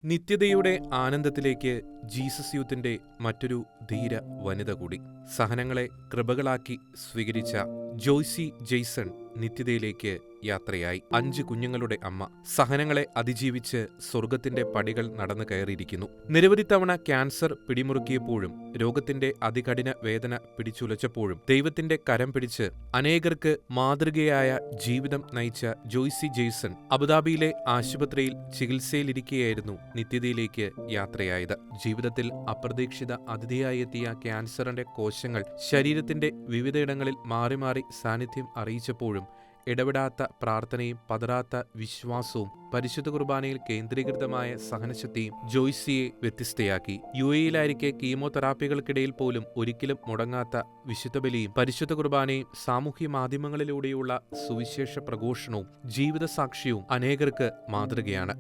നിത്യതയുടെ ആനന്ദത്തിലേക്ക് ജീസസ് യൂത്തിന്റെ മറ്റൊരു ധീര വനിത കൂടി. സഹനങ്ങളെ കൃപകളാക്കി സ്വീകരിച്ച ജോയ്സി ജെയ്സൺ നിത്യതയിലേക്ക് യാത്രയായി. 5 കുഞ്ഞുങ്ങളുടെ അമ്മ സഹനങ്ങളെ അതിജീവിച്ച് സ്വർഗത്തിന്റെ പടികൾ നടന്നു കയറിയിരിക്കുന്നു. നിരവധി തവണ ക്യാൻസർ പിടിമുറുക്കിയപ്പോഴും രോഗത്തിന്റെ അതികഠിന വേദന പിടിച്ചുലച്ചപ്പോഴും ദൈവത്തിന്റെ കരം പിടിച്ച് അനേകർക്ക് മാതൃകയായ ജീവിതം നയിച്ച ജോയ്സി ജെയ്സൺ അബുദാബിയിലെ ആശുപത്രിയിൽ ചികിത്സയിലിരിക്കെയായിരുന്നു നിത്യതയിലേക്ക് യാത്രയായത്. ജീവിതത്തിൽ അപ്രതീക്ഷിത അതിഥിയായി എത്തിയ ക്യാൻസറിന്റെ കോശങ്ങൾ ശരീരത്തിന്റെ വിവിധയിടങ്ങളിൽ മാറി മാറി സാന്നിധ്യം അറിയിച്ചപ്പോഴും ഇടപെടാത്ത പ്രാർത്ഥനയും പതറാത്ത വിശ്വാസവും പരിശുദ്ധ കുർബാനയിൽ കേന്ദ്രീകൃതമായ സഹനശക്തിയും ജോയ്സിയെ വ്യത്യസ്തയാക്കി. യുഎഇയിലായിരിക്കെ കീമോതെറാപ്പികൾക്കിടയിൽ പോലും ഒരിക്കലും മുടങ്ങാത്ത വിശുദ്ധ ബലിയും പരിശുദ്ധ കുർബാനയും സാമൂഹ്യ മാധ്യമങ്ങളിലൂടെയുള്ള സുവിശേഷ പ്രഘോഷണവും ജീവിത സാക്ഷ്യവും അനേകർക്ക് മാതൃകയാണ്.